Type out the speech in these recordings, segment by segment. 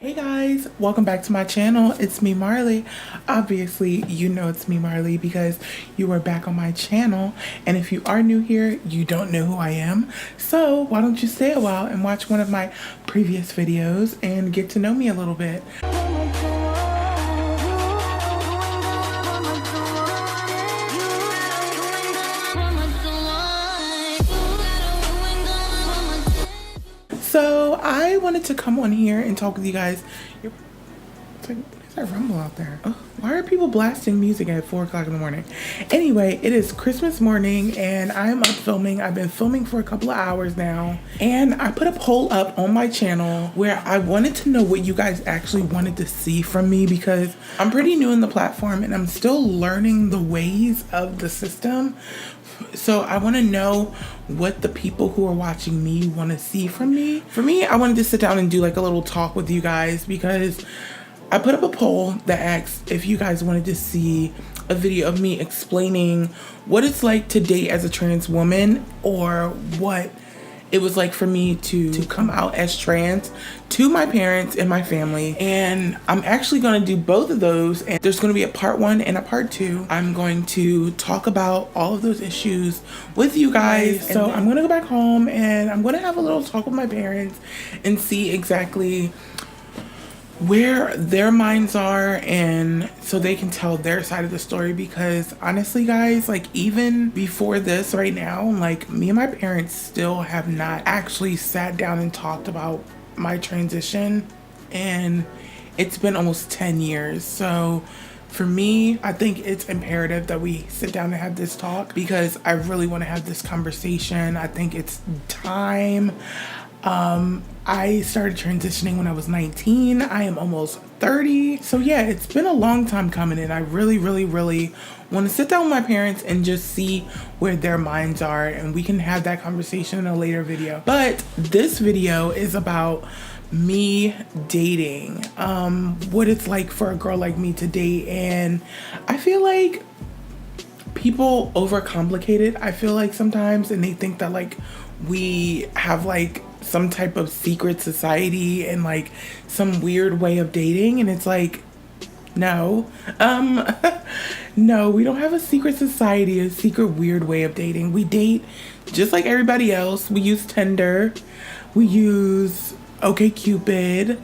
Hey guys, welcome back to my channel. It's me, Marley. Obviously, you know it's me, Marley, because you are back on my channel. And if you are new here, you don't know who I am. So why don't you stay a while and watch one of my previous videos and get to know me a little bit. So I wanted to come on here and talk with you guys. It's like, what is that rumble out there? Oh, why are people blasting music at 4 o'clock in the morning? Anyway, it is Christmas morning and I'm up filming. I've been filming for a couple of hours now. And I put a poll up on my channel where I wanted to know what you guys actually wanted to see from me, because I'm pretty new in the platform and I'm still learning the ways of the system. So I want to know what the people who are watching me want to see from me. For me, I wanted to sit down and do like a little talk with you guys, because I put up a poll that asked if you guys wanted to see a video of me explaining what it's like to date as a trans woman, or what it was like for me to come out as trans to my parents and my family. And I'm actually going to do both of those, and there's going to be a part 1 and a part 2. I'm going to talk about all of those issues with you guys. So I'm going to go back home and I'm going to have a little talk with my parents and see exactly where their minds are, and so they can tell their side of the story. Because honestly guys, like even before this right now, like me and my parents still have not actually sat down and talked about my transition, and it's been almost 10 years. So for me, I think it's imperative that we sit down and have this talk, because I really want to have this conversation. I think it's time. I started transitioning when I was 19. I am almost 30. So yeah, it's been a long time coming, and I really want to sit down with my parents and just see where their minds are, and we can have that conversation in a later video. But this video is about me dating, what it's like for a girl like me to date. And I feel like people overcomplicate it, I feel like sometimes, and they think that like we have like some type of secret society and like some weird way of dating, and it's like, no, no, we don't have a secret society, a secret weird way of dating. We date just like everybody else. We use Tinder, we use OkCupid.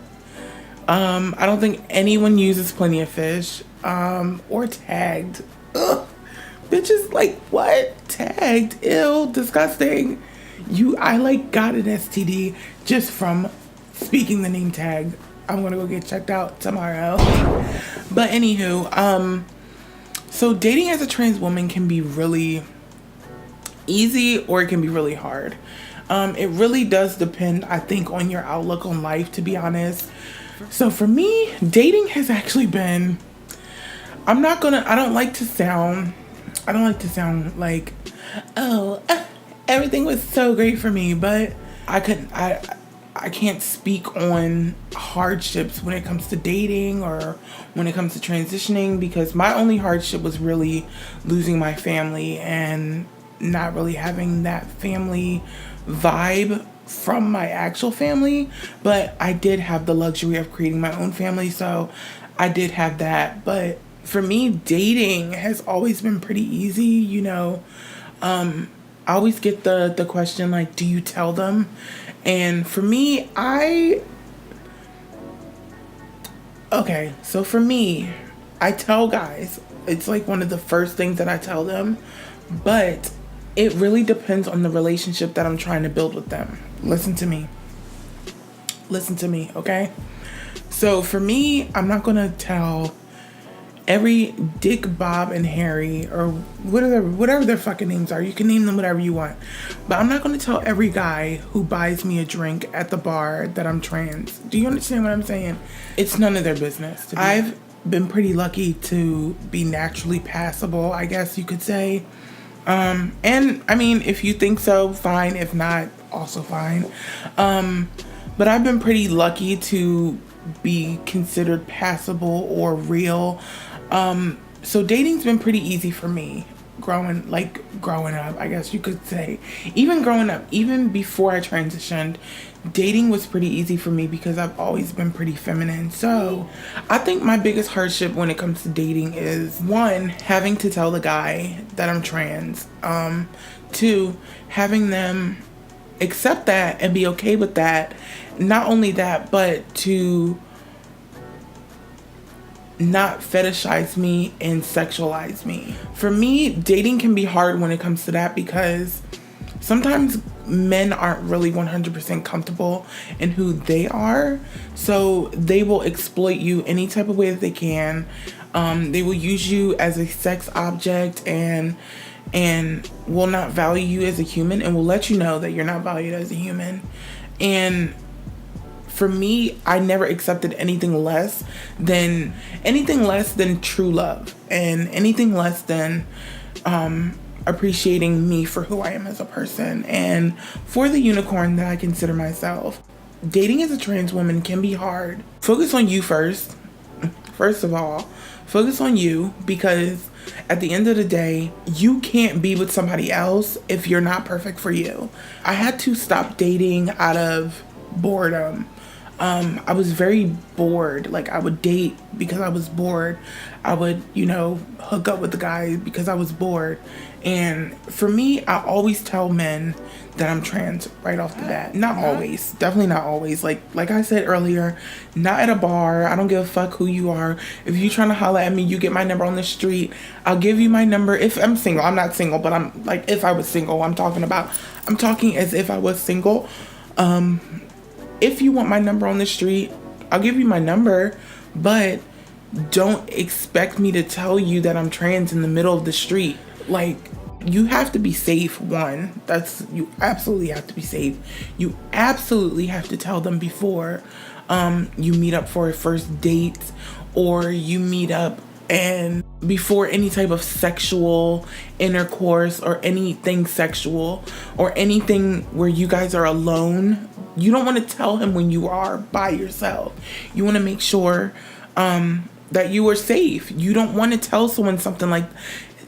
I don't think anyone uses Plenty of Fish, or Tagged. Ugh. Bitches, like, what? Tagged? Ew, disgusting. I like got an STD just from speaking the name Tagged. I'm gonna go get checked out tomorrow. But anywho, so dating as a trans woman can be really easy, or it can be really hard. It really does depend, I think, on your outlook on life, to be honest. So for me, dating has actually been, I don't like to sound like, oh, everything was so great for me, but I can't speak on hardships when it comes to dating or when it comes to transitioning, because my only hardship was really losing my family and not really having that family vibe from my actual family. But I did have the luxury of creating my own family, so I did have that. But for me, dating has always been pretty easy, you know. I always get the question like, do you tell them? And for me, so for me, I tell guys. It's like one of the first things that I tell them, but it really depends on the relationship that I'm trying to build with them. Listen to me, okay? So for me, I'm not gonna tell every Dick, Bob, and Harry, or whatever their fucking names are. You can name them whatever you want. But I'm not going to tell every guy who buys me a drink at the bar that I'm trans. Do you understand what I'm saying? It's none of their business. I've been pretty lucky to be naturally passable, I guess you could say. And I mean, if you think so, fine. If not, also fine. But I've been pretty lucky to be considered passable or real. So dating's been pretty easy for me growing up, I guess you could say. Even growing up, even before I transitioned, dating was pretty easy for me because I've always been pretty feminine. So I think my biggest hardship when it comes to dating is, one, having to tell the guy that I'm trans. Two, having them accept that and be okay with that. Not only that, but to not fetishize me and sexualize me. For me, dating can be hard when it comes to that because sometimes men aren't really 100% comfortable in who they are. So they will exploit you any type of way that they can. They will use you as a sex object and will not value you as a human and will let you know that you're not valued as a human. And for me, I never accepted anything less than true love and anything less than appreciating me for who I am as a person and for the unicorn that I consider myself. Dating as a trans woman can be hard. Focus on you first. First of all, focus on you, because at the end of the day, you can't be with somebody else if you're not perfect for you. I had to stop dating out of boredom. I was very bored. Like, I would date because I was bored. I would, hook up with the guy because I was bored. And for me, I always tell men that I'm trans right off the bat. Not always. Definitely not always. Like I said earlier, not at a bar. I don't give a fuck who you are. If you trying to holler at me, you get my number on the street. I'll give you my number if I'm single. I'm not single, but I'm like, if I was single, I'm talking as if I was single. If you want my number on the street, I'll give you my number, but don't expect me to tell you that I'm trans in the middle of the street. Like, you have to be safe, one. You absolutely have to be safe. You absolutely have to tell them before you meet up for a first date, or you meet up and before any type of sexual intercourse or anything sexual or anything where you guys are alone. You don't want to tell him when you are by yourself. You want to make sure that you are safe. You don't want to tell someone something like...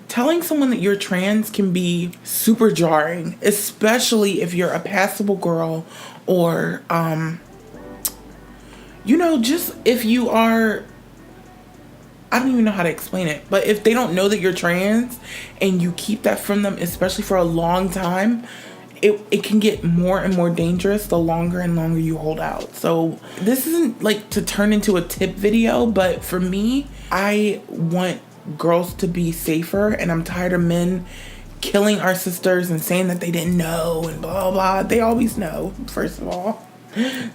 Telling someone that you're trans can be super jarring, especially if you're a passable girl or, just if you are... I don't even know how to explain it, but if they don't know that you're trans and you keep that from them, especially for a long time, it can get more and more dangerous the longer and longer you hold out. So this isn't like to turn into a tip video, but for me, I want girls to be safer, and I'm tired of men killing our sisters and saying that they didn't know and blah, blah. They always know, first of all.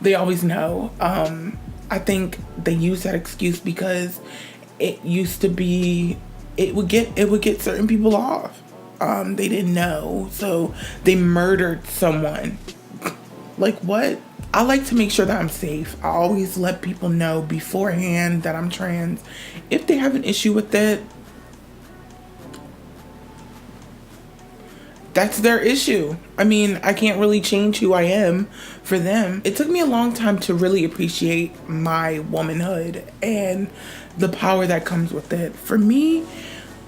They always know. I think they use that excuse because it used to be, it would get certain people off. They didn't know, so they murdered someone. Like, what? I like to make sure that I'm safe. I always let people know beforehand that I'm trans. If they have an issue with it, that's their issue. I mean, I can't really change who I am for them. It took me a long time to really appreciate my womanhood and the power that comes with it. For me,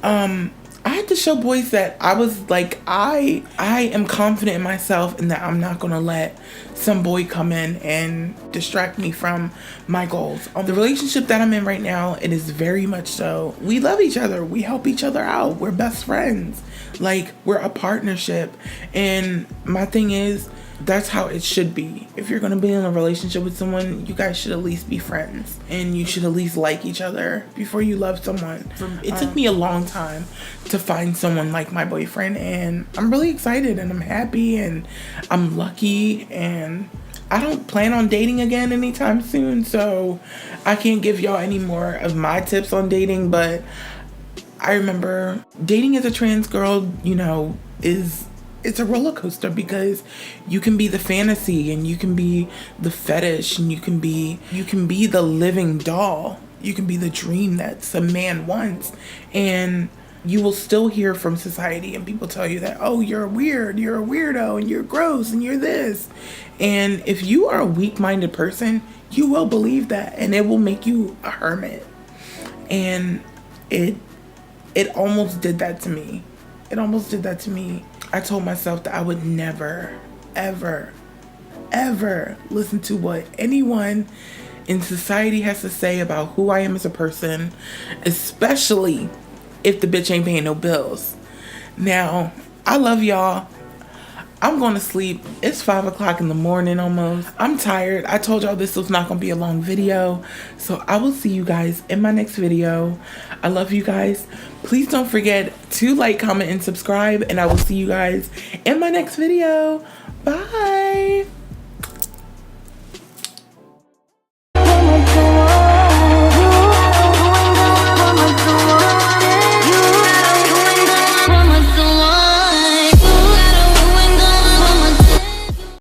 I had to show boys that I was like, I am confident in myself and that I'm not going to let some boy come in and distract me from my goals. The relationship that I'm in right now, it is very much so. We love each other. We help each other out. We're best friends. Like, we're a partnership. And my thing is, that's how it should be. If you're going to be in a relationship with someone, you guys should at least be friends. And you should at least like each other before you love someone. It took me a long time to find someone like my boyfriend. And I'm really excited and I'm happy and I'm lucky. And I don't plan on dating again anytime soon. So I can't give y'all any more of my tips on dating. But I remember dating as a trans girl, it's a roller coaster because you can be the fantasy and you can be the fetish and you can be the living doll. You can be the dream that some man wants, and you will still hear from society and people tell you that, oh, you're weird, you're a weirdo, and you're gross, and you're this. And if you are a weak-minded person, you will believe that, and it will make you a hermit. And it almost did that to me. I told myself that I would never, ever, ever listen to what anyone in society has to say about who I am as a person, especially if the bitch ain't paying no bills. Now, I love y'all. I'm going to sleep. It's 5 o'clock in the morning almost. I'm tired. I told y'all this was not going to be a long video. So I will see you guys in my next video. I love you guys. Please don't forget to like, comment, and subscribe. And I will see you guys in my next video. Bye.